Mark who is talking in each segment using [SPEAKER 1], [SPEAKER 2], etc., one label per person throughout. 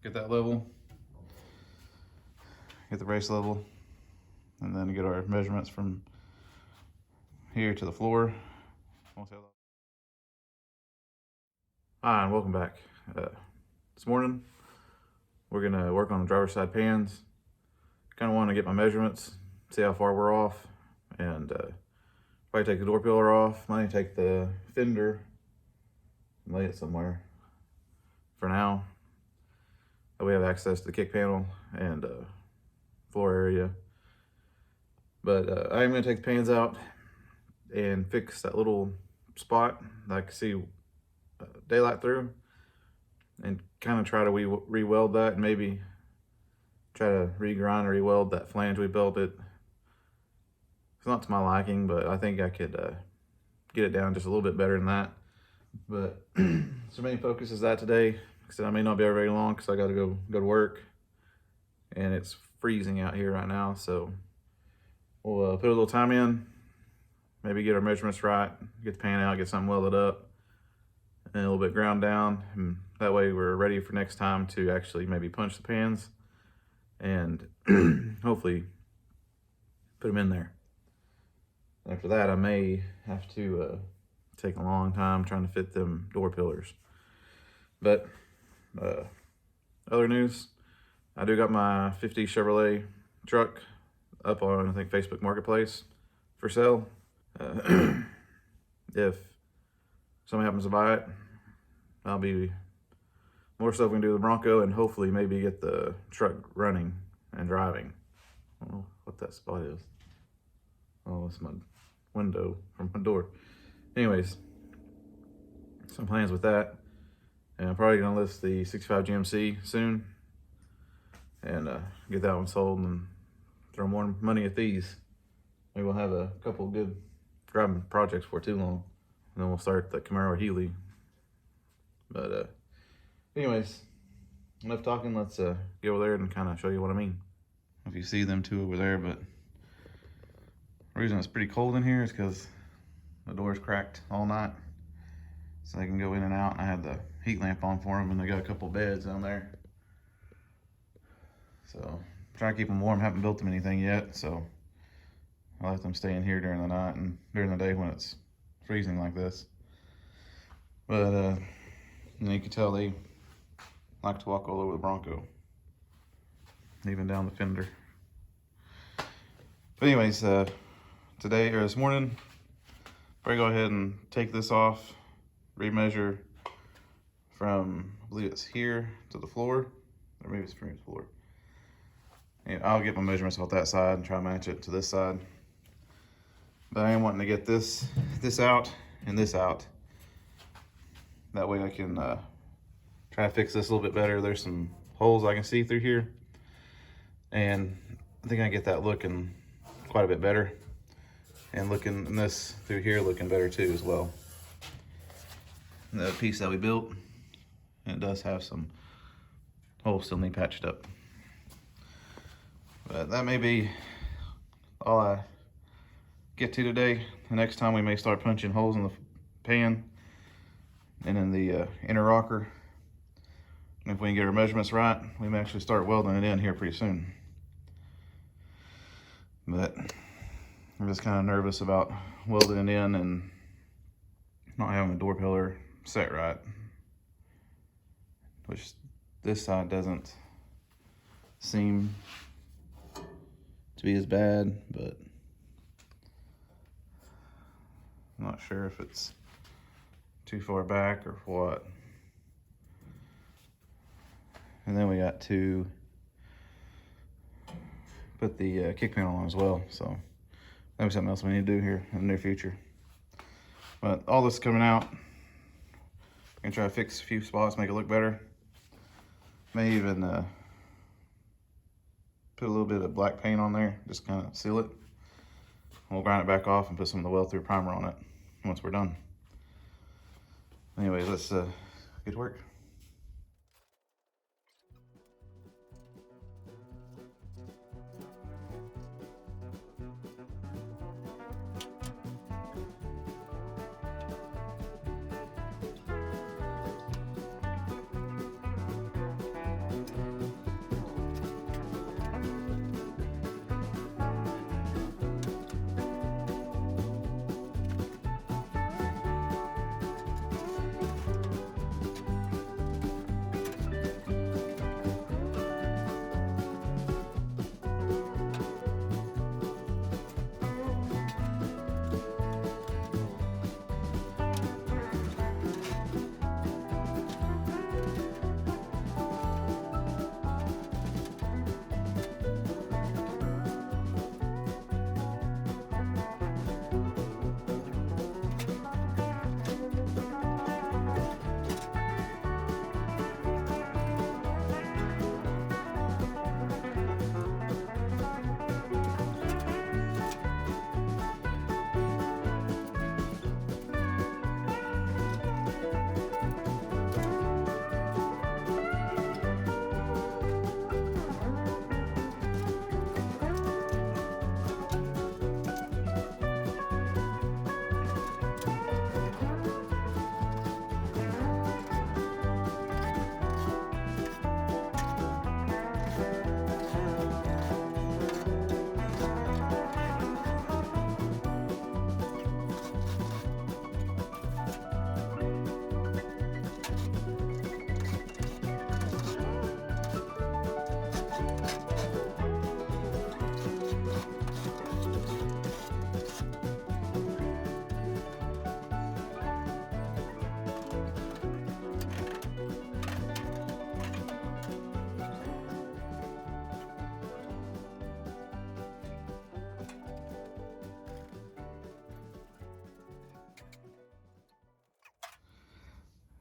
[SPEAKER 1] get that level, get the brace level, and then get our measurements from here to the floor. Hi, and welcome back. This morning, we're gonna work on the driver's side pans. Kind of want to get my measurements, see how far we're off, and probably take the door pillar off. Might take the fender and lay it somewhere for now. We have access to the kick panel and floor area. But I'm gonna take the pans out and fix that little spot that I can see daylight through, and kind of try to re-weld that, and maybe try to regrind or re-weld that flange we built it. It's not to my liking, but I think I could get it down just a little bit better than that. But so main focus is that today. Like I said, I may not be there very long because I got to go to work, and it's freezing out here right now. So we'll put a little time in, maybe get our measurements right, get the pan out, get something welded up, and a little bit ground down, and that way we're ready for next time to actually maybe punch the pans and hopefully put them in there. After that, I may have to take a long time trying to fit them door pillars. But other news, I do got my 50 Chevrolet truck up on, I think, Facebook Marketplace for sale. If somebody happens to buy it, I'll be more stuff we can do with the Bronco, and hopefully maybe get the truck running and driving. I don't know what that spot is. Oh, it's my window from my door. Anyways, some plans with that. And I'm probably gonna list the 65 GMC soon and get that one sold and throw more money at these. Maybe we'll have a couple good driving projects for too long. And then we'll start the Camaro Healy. But anyways, enough talking. Let's get over there and kind of show you what I mean. If you see them two over there, but the reason it's pretty cold in here is because the door's cracked all night, so they can go in and out. I had the heat lamp on for them, and they got a couple beds down there. So try to keep them warm. Haven't built them anything yet, so I let them stay in here during the night and during the day when it's freezing like this. But you can tell they like to walk all over the Bronco, even down the fender. But anyways, today or this morning, probably go ahead and take this off, remeasure from, I believe it's here to the floor, or maybe it's from the floor. And I'll get my measurements off that side and try to match it to this side. But I am wanting to get this out and this out. That way I can try to fix this a little bit better. There's some holes I can see through here, and I think I can get that looking quite a bit better, and looking in this through here looking better too as well. And the piece that we built, it does have some holes still need patched up. But that may be all I get to today. The next time we may start punching holes in the pan and in the inner rocker. And if we can get our measurements right, we may actually start welding it in here pretty soon. But I'm just kind of nervous about welding it in and not having the door pillar set right, which this side doesn't seem to be as bad, but I'm not sure if it's too far back or what. And then we got to put the kick panel on as well, so that'll be something else we need to do here in the near future. But all this is coming out. I'm gonna try to fix a few spots, make it look better. May even put a little bit of black paint on there, just kind of seal it. We'll grind it back off and put some of the weld through primer on it once we're done. Anyways, let's get to work.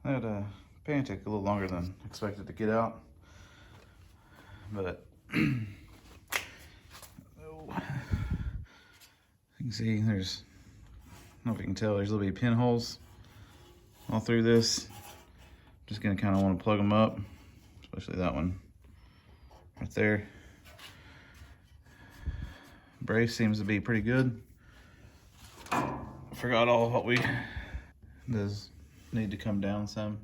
[SPEAKER 1] That pan took a little longer than expected to get out, but you can see there's, I don't know if you can tell, there's little bitty pinholes all through this. Just gonna kind of want to plug them up, especially that one right there. Brace seems to be pretty good. Forgot all what we does need to come down some.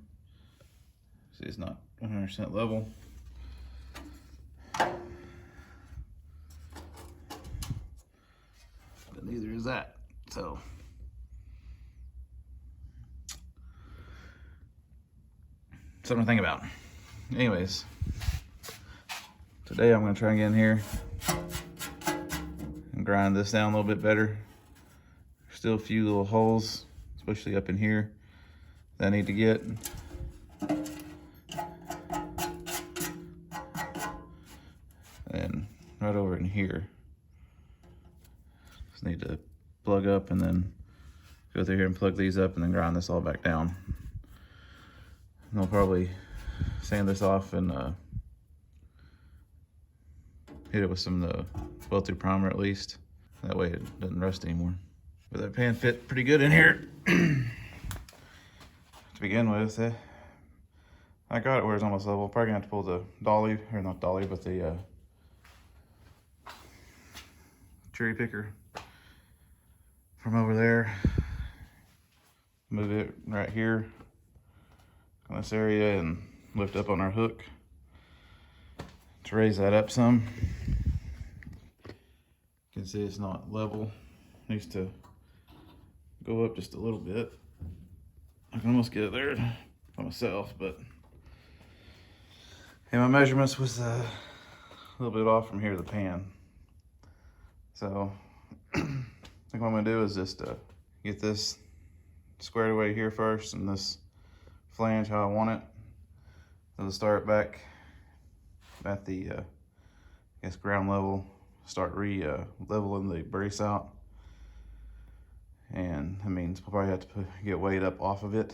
[SPEAKER 1] See, it's not 100% level. But neither is that. So something to think about. Anyways, today I'm gonna try and get in here and grind this down a little bit better. There's still a few little holes, especially up in here, that I need to get. And right over in here, just need to plug up and then go through here and plug these up and then grind this all back down. And I'll probably sand this off and hit it with some of the weld through primer at least. That way it doesn't rust anymore. But that pan fit pretty good in here. To begin with, I got it where it's almost level. Probably gonna have to pull the dolly, or not dolly, but the cherry picker from over there. Move it right here in this area and lift up on our hook to raise that up some. You can see it's not level. It needs to go up just a little bit. I can almost get it there by myself, but my measurements was a little bit off from here to the pan. So I think what I'm gonna do is just get this squared away here first, and this flange how I want it. So to start back at the I guess ground level, start leveling the brace out, and that means we'll probably have to get weight up off of it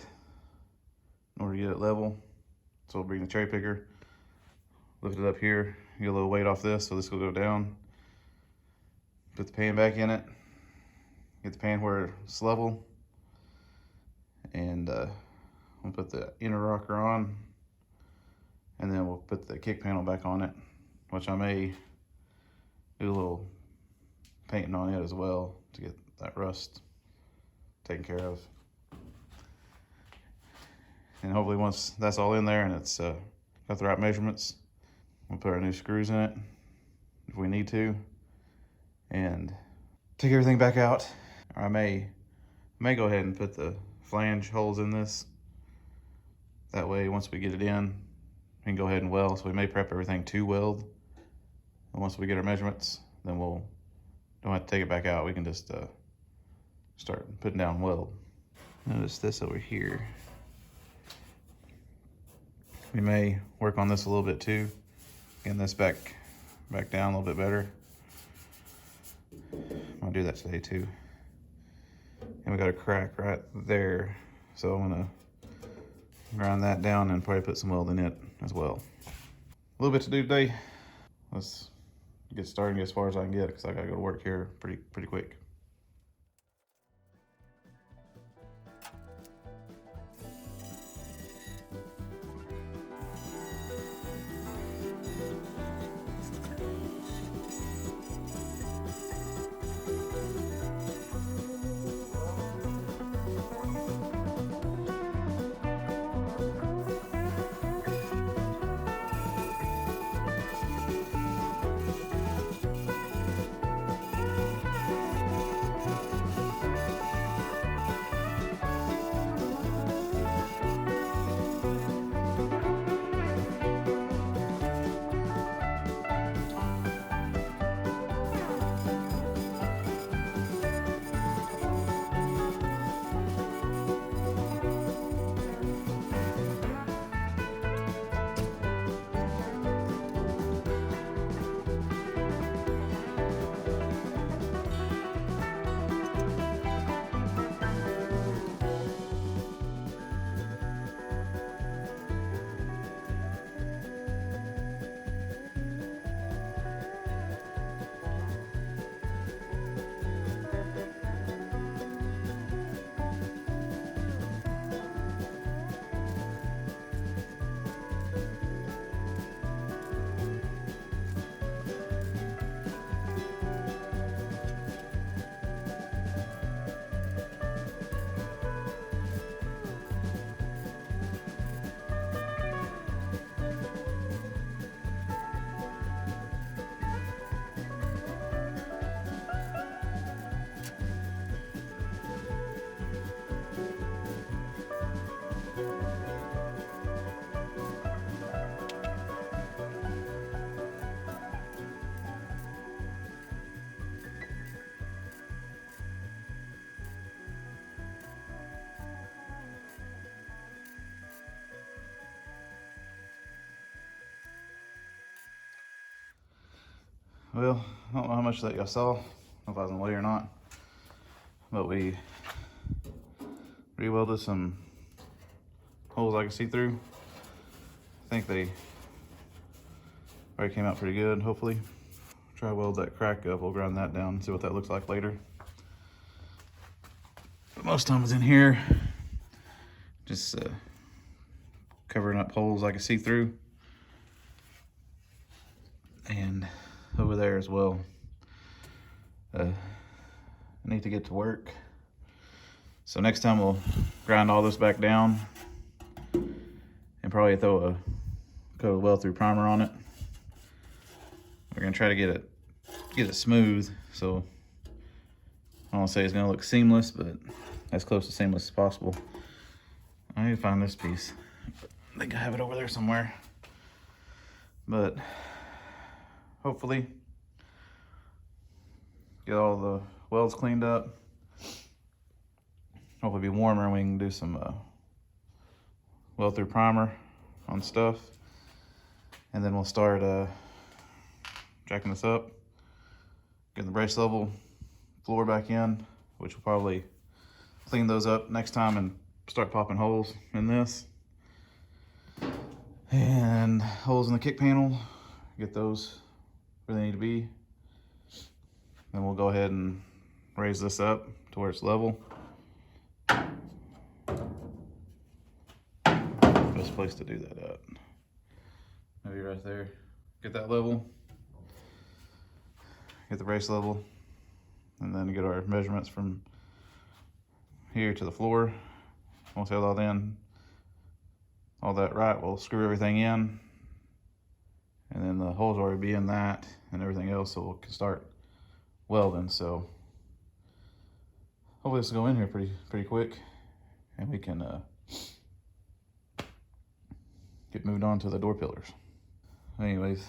[SPEAKER 1] in order to get it level. So we'll bring the cherry picker, lift it up here, get a little weight off this, so this will go down. Put the pan back in it, get the pan where it's level, and we'll put the inner rocker on, and then we'll put the kick panel back on it, which I may do a little painting on it as well to get that rust taken care of. And hopefully once that's all in there and it's got the right measurements, we'll put our new screws in it if we need to, and take everything back out. Or I may go ahead and put the flange holes in this. That way, once we get it in, we can go ahead and weld. So we may prep everything to weld. And once we get our measurements, then we'll don't have to take it back out. We can just start putting down weld. Notice this over here. We may work on this a little bit too. Getting this back down a little bit better. I'll do that today too. And we got a crack right there, so I'm gonna grind that down and probably put some weld in it as well. A little bit to do today. Let's get started and get as far as I can get, because I gotta go to work here pretty quick. Well, I don't know how much of that y'all saw. I don't know if I was in the way or not. But we re-welded some holes I can see through. I think they already came out pretty good, hopefully. Try to weld that crack up. We'll grind that down and see what that looks like later. But most time is in here, just covering up holes I can see through. And over there as well. I need to get to work. So next time we'll grind all this back down and probably throw a coat of weld through primer on it. We're gonna try to get it smooth. So I don't want to say it's gonna look seamless, but as close to seamless as possible. I need to find this piece. I think I have it over there somewhere. But hopefully get all the welds cleaned up. Hopefully be warmer and we can do some weld through primer on stuff. And then we'll start jacking this up, getting the brace level floor back in, which will probably clean those up next time and start popping holes in this. And holes in the kick panel, get those where they need to be. Then we'll go ahead and raise this up to where it's level. Best place to do that at. Maybe right there. Get that level. Get the brace level. And then get our measurements from here to the floor. Once we have all that right, we'll screw everything in. And then the holes will already be in that and everything else, so we can start welding. So hopefully this will go in here pretty quick, and we can get moved on to the door pillars. Anyways,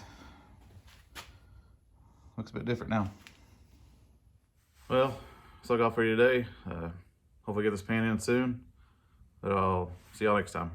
[SPEAKER 1] looks a bit different now. Well, that's all I got for you today. Hopefully get this pan in soon, but I'll see y'all next time.